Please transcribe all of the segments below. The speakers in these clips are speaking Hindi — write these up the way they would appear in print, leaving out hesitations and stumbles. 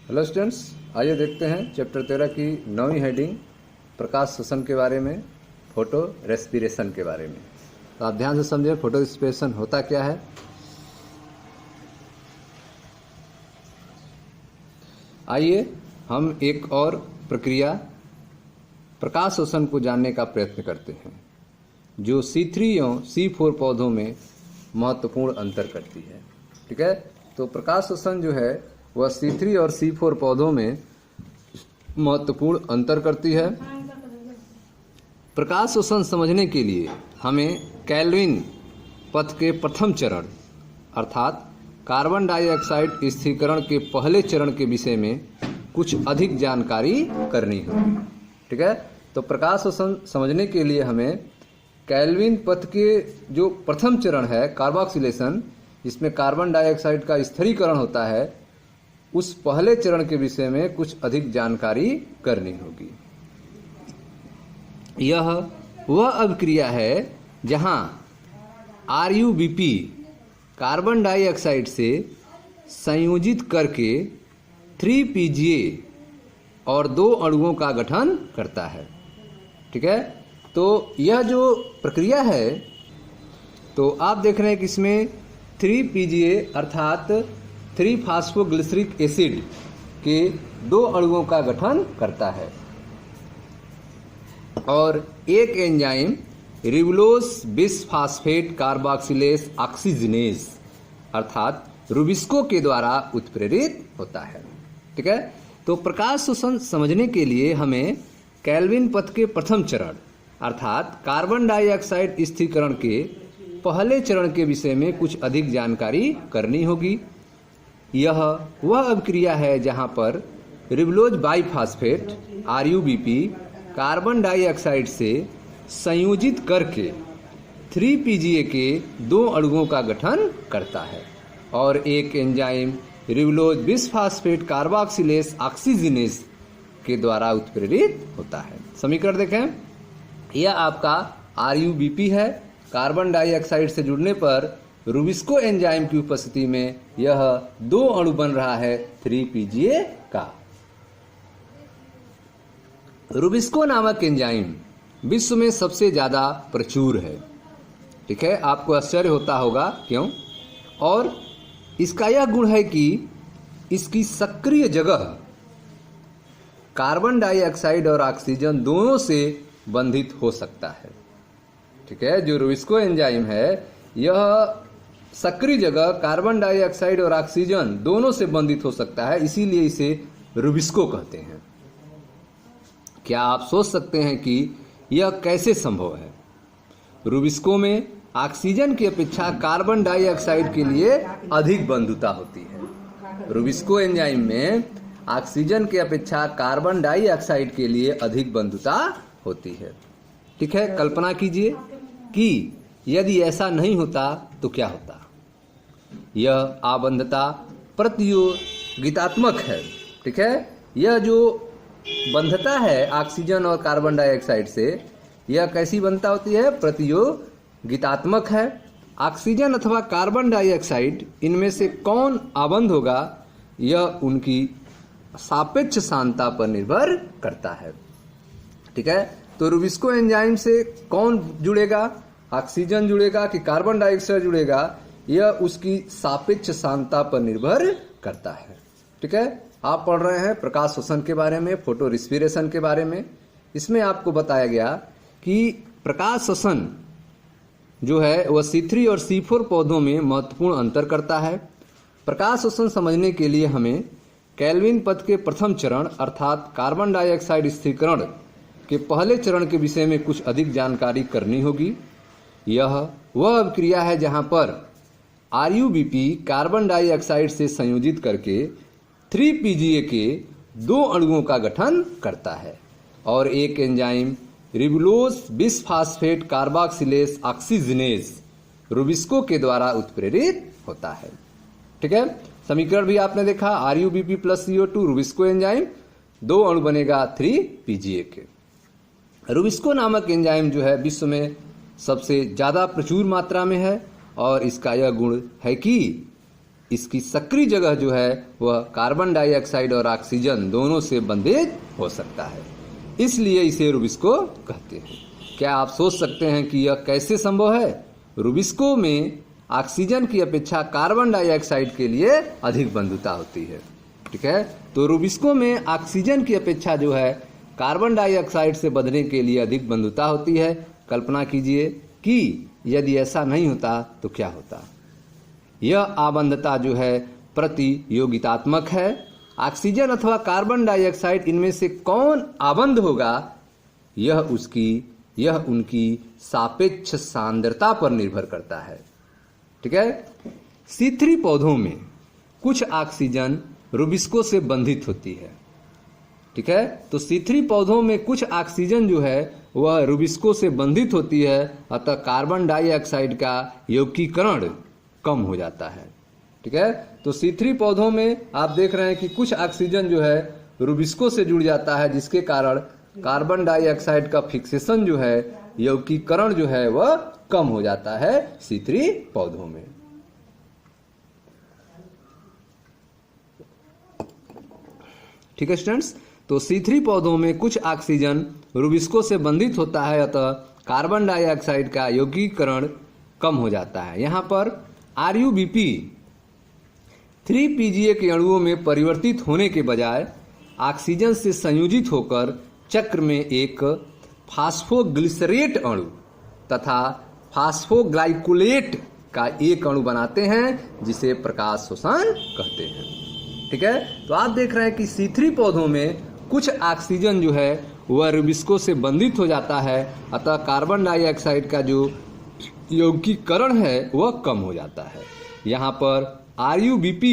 हेलो स्टूडेंट्स, आइए देखते हैं चैप्टर 13 की 9वीं हेडिंग प्रकाश श्वसन के बारे में, फोटो रेस्पिरेशन के बारे में। तो आप ध्यान से समझिए फोटो रेस्पिरेशन होता क्या है। आइए हम एक और प्रक्रिया प्रकाश श्वसन को जानने का प्रयत्न करते हैं जो C3 एवं C4 पौधों में महत्वपूर्ण अंतर करती है। ठीक है, तो प्रकाश श्वसन जो है वह C3 और C4 पौधों में महत्वपूर्ण अंतर करती है। प्रकाश श्वसन समझने के लिए हमें कैल्विन पथ के प्रथम चरण अर्थात कार्बन डाइऑक्साइड स्थिरीकरण के पहले चरण के विषय में कुछ अधिक जानकारी करनी होगी। ठीक है, तो प्रकाश श्वसन समझने के लिए हमें कैल्विन पथ के जो प्रथम चरण है कार्बोक्सिलेशन, इसमें कार्बन डाइऑक्साइड का स्थिरीकरण होता है, उस पहले चरण के विषय में कुछ अधिक जानकारी करनी होगी। यह वह अभिक्रिया है जहां RuBP कार्बन डाइऑक्साइड से संयोजित करके 3PGA और 2 अणुओं का गठन करता है। ठीक है, तो यह जो प्रक्रिया है, तो आप देख रहे हैं कि इसमें 3PGA अर्थात 3-फॉस्फोग्लिसरिक एसिड के 2 अणुओं का गठन करता है और एक enzyme ribulose bisphosphate carboxylase oxygenase अर्थात रुबिस्को के द्वारा उत्प्रेरित होता है। ठीक है, तो प्रकाश श्वसन समझने के लिए हमें कैल्विन पथ के प्रथम चरण अर्थात कार्बन डाइऑक्साइड स्थिरीकरण के पहले चरण के विषय में कुछ अधिक जानकारी करनी होगी। यह वह अभिक्रिया है जहां पर ribulose biphosphate RuBP carbon dioxide से संयोजित करके 3PGA के 2 अणुओं का गठन करता है और एक enzyme ribulose bisphosphate carboxylase oxygenase के द्वारा उत्प्रेरित होता है। समीकरण देखें, यह आपका RuBP है। कार्बन डाइऑक्साइड से जुड़ने पर रुबिस्को एंजाइम की उपस्थिति में यह 2 अणु बन रहा है 3PGA का। रुबिस्को नामक एंजाइम विश्व में सबसे ज्यादा प्रचुर है। ठीक है, आपको आश्चर्य होता होगा क्यों, और इसका यह गुण है कि इसकी सक्रिय जगह कार्बन डाइऑक्साइड और ऑक्सीजन दोनों से बंधित हो सकता है। ठीक है, जो रुबिस्को एंजाइम है यह सक्रिय जगह कार्बन डाइऑक्साइड और ऑक्सीजन दोनों से बंधित हो सकता है, इसीलिए इसे रुबिस्को कहते हैं। क्या आप सोच सकते हैं कि यह कैसे संभव है? रुबिस्को में ऑक्सीजन की अपेक्षा कार्बन डाइऑक्साइड के लिए अधिक बंधुता होती है। रुबिस्को एंजाइम में ऑक्सीजन की अपेक्षा कार्बन डाइऑक्साइड के लिए अधिक बंधुता होती है। ठीक है, कल्पना कीजिए कि यदि ऐसा नहीं होता तो क्या होता। यह आबंधता प्रतियोगितात्मक है। ठीक है, यह जो बंधता है ऑक्सीजन और कार्बन डाइऑक्साइड से, यह कैसी बंधता होती है? प्रतियोगितात्मक है। ऑक्सीजन अथवा कार्बन डाइऑक्साइड इनमें से कौन आबंध होगा, यह उनकी सापेक्ष सांद्रता पर निर्भर करता है। ठीक है, तो रुबिस्को एंजाइम से कौन जुड़ेगा? ऑक्सीजन जुड़ेगा कि कार्बन डाइऑक्साइड जुड़ेगा, यह उसकी सापेक्ष सांद्रता पर निर्भर करता है। ठीक है, आप पढ़ रहे हैं प्रकाश श्वसन के बारे में, फोटो रेस्पिरेशन के बारे में। इसमें आपको बताया गया कि प्रकाश श्वसन जो है वह C3 और C4 पौधों में महत्वपूर्ण अंतर करता है। प्रकाश श्वसन समझने के लिए हमें कैल्विन पथ के प्रथम चरण अर्थात कार्बन डाइऑक्साइड स्थिरीकरण के पहले चरण के विषय में कुछ अधिक जानकारी करनी होगी। यह वह अभिक्रिया है जहां पर RuBP कार्बन डाइऑक्साइड से संयोजित करके 3PGA के 2 अणुओं का गठन करता है और एक enzyme ribulose bisphosphate carboxylase oxygenase RuBisCO के द्वारा उत्प्रेरित होता है। ठीक है, समीकरण भी आपने देखा, RuBP + CO2 रुबिस्को एंजाइम, 2 अणु बनेगा 3PGA के। रुबिस्को नामक एंजाइम जो है विश्व में सबसे ज्यादा प्रचुर मात्रा में है और इसका यह गुण है कि इसकी सक्रिय जगह जो है वह कार्बन डाइऑक्साइड और ऑक्सीजन दोनों से बंधित हो सकता है, इसलिए इसे रुबिस्को कहते हैं। क्या आप सोच सकते हैं कि यह कैसे संभव है? रुबिस्को में ऑक्सीजन की अपेक्षा कार्बन डाइऑक्साइड के लिए अधिक बंधुता होती है। ठीक है, तो रुबिस्को में ऑक्सीजन की अपेक्षा जो है कार्बन डाइऑक्साइड से बंधने के लिए अधिक बंधुता होती है। कल्पना कीजिए कि यदि ऐसा नहीं होता तो क्या होता। यह आबंधता जो है प्रतियोगितात्मक है। ऑक्सीजन अथवा कार्बन डाइऑक्साइड इनमें से कौन आबंध होगा यह उनकी सापेक्ष सांद्रता पर निर्भर करता है। ठीक है, C3 पौधों में कुछ ऑक्सीजन रुबिस्को से बंधित होती है। ठीक है, तो C3 पौधों में कुछ ऑक्सीजन जो है वह रुबिस्को से बंधित होती है, अतः कार्बन डाइऑक्साइड का यौगिकीकरण कम हो जाता है। ठीक है, तो C3 पौधों में आप देख रहे हैं कि कुछ ऑक्सीजन जो है रुबिस्को से जुड़ जाता है, जिसके कारण कार्बन डाइऑक्साइड का फिक्सेशन जो है यौगिकीकरण जो है वह कम हो जाता है C3 पौधों में। ठीक है स्टूडेंट्स, तो C3 पौधों में कुछ ऑक्सीजन रुबिस्को से बंधित होता है, अतः कार्बन डाइऑक्साइड का यौगिकीकरण कम हो जाता है। यहाँ पर RuBp 3PGA के अणुओं में परिवर्तित होने के बजाय ऑक्सीजन से संयोजित होकर चक्र में एक फास्फोग्लिसरेट अणु तथा फास्फोग्लाइकोलेट का एक अणु बनाते हैं, जिसे प्रकाश शोषण कहते हैं। ठीक है, तो आप देख रहे हैं कि C3 पौधों में कुछ ऑक्सीजन जो है वह रुबिस्को से बंधित हो जाता है, अतः कार्बन डाइऑक्साइड का जो यौगिकीकरण है वह कम हो जाता है। यहाँ पर RuBp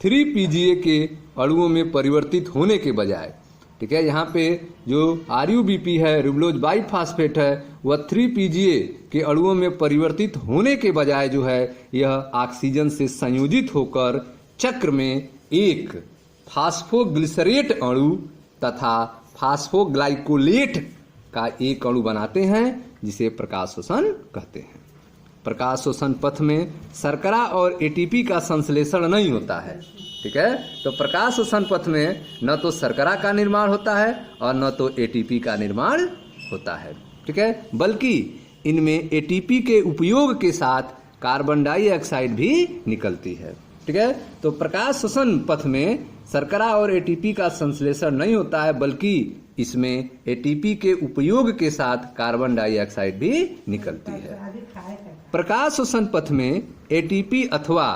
3PGA के अणुओं में परिवर्तित होने के बजाय, ठीक है, यहाँ पे जो RuBp है रुबलोज बाइफास्फेट है वह 3PGA के अणुओं में परिवर्तित होने के बजाय जो है यह ऑक्सीजन से संयोजित होकर चक्र में एक फास्फोग्लिसरेट अणु तथा फास्फोग्लाइकोलेट का एक अणु बनाते हैं, जिसे प्रकाश शोषण कहते हैं। प्रकाश शोषण पथ में शर्करा और ATP का संश्लेषण नहीं होता है। ठीक है, तो प्रकाश शोषण पथ में न तो शर्करा का निर्माण होता है और न तो ATP का निर्माण होता है। ठीक है, बल्कि इनमें ATP के उपयोग के साथ कार्बन डाइऑक्साइड भी निकलती है। ठीक है, तो प्रकाश शोषण पथ में शर्करा और ATP का संश्लेषण नहीं होता है, बल्कि इसमें ATP के उपयोग के साथ कार्बन डाइऑक्साइड भी निकलती है। प्रकाश शोषण पथ में ATP अथवा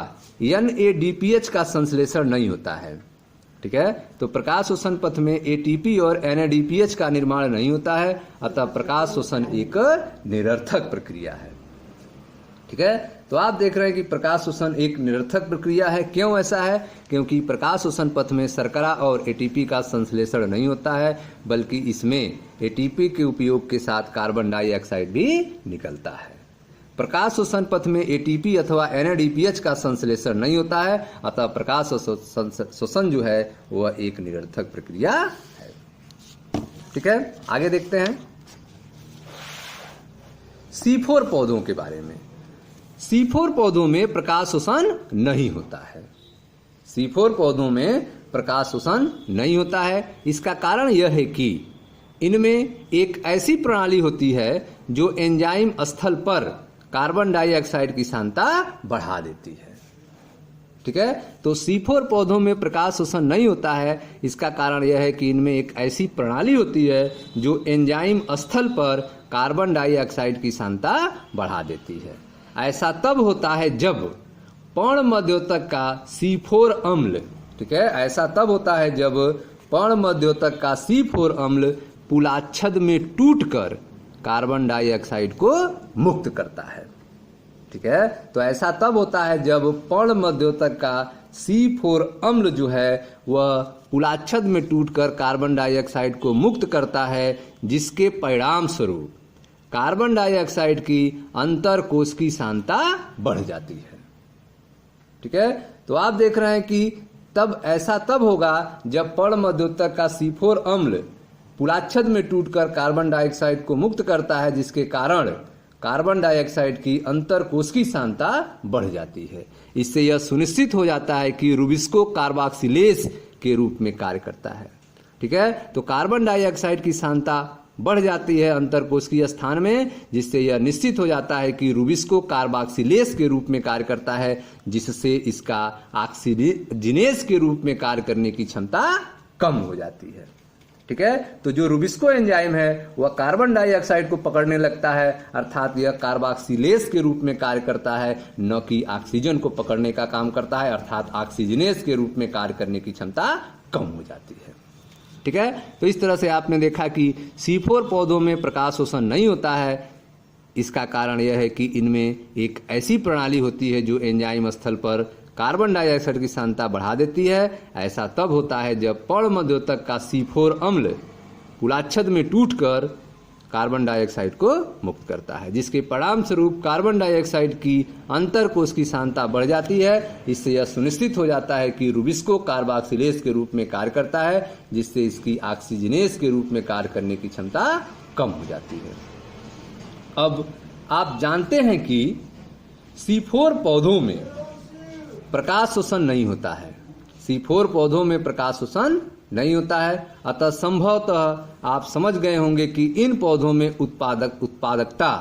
NADPH का संश्लेषण नहीं होता है। ठीक है, तो प्रकाश शोषण पथ में ATP और NADPH का निर्माण नहीं होता है, अतः प्रकाश शोषण एक निरर्थक प्रक्रिया है। ठीक है, तो आप देख रहे हैं कि प्रकाश शोषण एक निरर्थक प्रक्रिया है। क्यों ऐसा है? क्योंकि प्रकाश शोषण पथ में शर्करा और ATP का संश्लेषण नहीं होता है, बल्कि इसमें ATP के उपयोग के साथ कार्बन डाइऑक्साइड भी निकलता है। प्रकाश शोषण पथ में ATP अथवा NADPH का संश्लेषण नहीं होता है, अतः प्रकाश शोषण जो है वह एक निरर्थक प्रक्रिया है। ठीक है, आगे देखते हैं C4 पौधों के बारे में। C4 पौधों में प्रकाश शोषण नहीं होता है। C4 पौधों में प्रकाश शोषण नहीं होता है। इसका कारण यह है कि इनमें एक ऐसी प्रणाली होती है जो एंजाइम स्थल पर कार्बन डाइऑक्साइड की सांद्रता बढ़ा देती है। ठीक है, तो C4 पौधों में प्रकाश शोषण नहीं होता है। इसका कारण यह है कि इनमें एक ऐसी प्रणाली होती है जो एंजाइम स्थल पर कार्बन डाइऑक्साइड की सांद्रता बढ़ा देती है। ऐसा तब होता है जब पर्णमध्योतक का C4 अम्ल, ठीक है, ऐसा तब होता है जब पर्णमध्योतक का C4 अम्ल पुलाच्छद में टूटकर कार्बन डाइऑक्साइड को मुक्त करता है। ठीक है, तो ऐसा तब होता है जब पर्णमध्योतक का C4 अम्ल जो है वह पुलाच्छद में टूटकर कार्बन डाइऑक्साइड को मुक्त करता है, जिसके परिणाम स्वरूप कार्बन डाइऑक्साइड की अंतर कोश की सांद्रता बढ़ जाती है। ठीक है, तो आप देख रहे हैं कि ऐसा तब होगा जब पर्णमध्योतक का C4 अम्ल पुलाच्छद में टूटकर कार्बन डाइऑक्साइड को मुक्त करता है, जिसके कारण कार्बन डाइऑक्साइड की अंतरकोशिकीय सांद्रता बढ़ जाती है। इससे यह सुनिश्चित हो जाता है कि रुबिस्को कार्बोक्सिलेज के रूप में कार्य करता है। ठीक है, तो कार्बन डाइऑक्साइड की सांद्रता बढ़ जाती है अंतरकोशिकीय स्थान में, जिससे यह निश्चित हो जाता है कि रुबिस्को कार्बोक्सिलेज के रूप में कार्य करता है, जिससे इसका ऑक्सीजनेज के रूप में कार्य करने की क्षमता कम हो जाती है। ठीक है, तो जो रुबिस्को एंजाइम है वह कार्बन डाइऑक्साइड को पकड़ने लगता है, अर्थात यह कार्बोक्सिलेज के रूप में कार्य करता है, न कि ऑक्सीजन को पकड़ने का काम करता है, अर्थात ऑक्सीजनेज के रूप में कार्य करने की क्षमता कम हो जाती है। ठीक है, तो इस तरह से आपने देखा कि C4 पौधों में प्रकाश शोषण नहीं होता है। इसका कारण यह है कि इनमें एक ऐसी प्रणाली होती है जो एंजाइम स्थल पर कार्बन डाइऑक्साइड की सांद्रता बढ़ा देती है। ऐसा तब होता है जब पर्णमध्योतक का C4 अम्ल कुलाच्छद में टूटकर कार्बन डाइऑक्साइड को मुक्त करता है, जिसके परिणाम स्वरूप कार्बन डाइऑक्साइड की अंतरकोश की सांद्रता बढ़ जाती है। इससे यह सुनिश्चित हो जाता है कि रुबिस्को कार्बोक्सिलेज के रूप में कार्य करता है, जिससे इसकी ऑक्सीजनेज के रूप में कार्य करने की क्षमता कम हो जाती है। अब आप जानते हैं कि C4 पौधों में प्रकाश शोषण नहीं होता है। C4 पौधों में प्रकाश शोषण नहीं होता है, अतः संभवतः आप समझ गए होंगे कि इन पौधों में उत्पादकता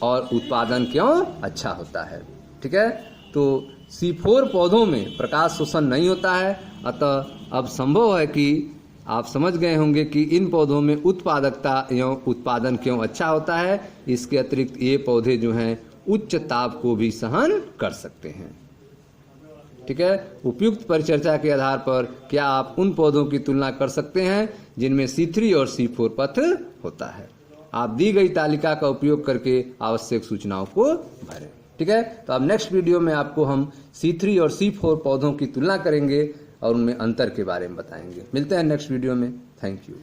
और उत्पादन क्यों अच्छा होता है। ठीक है, तो C4 पौधों में प्रकाश शोषण नहीं होता है, अतः अब संभव है कि आप समझ गए होंगे कि इन पौधों में उत्पादकता एवं उत्पादन क्यों अच्छा होता है। इसके अतिरिक्त ये पौधे जो हैं उच्च ताप को भी सहन कर सकते हैं। ठीक है, उपयुक्त परिचर्चा के आधार पर क्या आप उन पौधों की तुलना कर सकते हैं जिनमें C3 और C4 पथ होता है। आप दी गई तालिका का उपयोग करके आवश्यक सूचनाओं को भरें। ठीक है, तो अब नेक्स्ट वीडियो में आपको हम C3 और C4 पौधों की तुलना करेंगे और उनमें अंतर के बारे में बताएंगे। मिलते हैं नेक्स्ट वीडियो में। Thank you.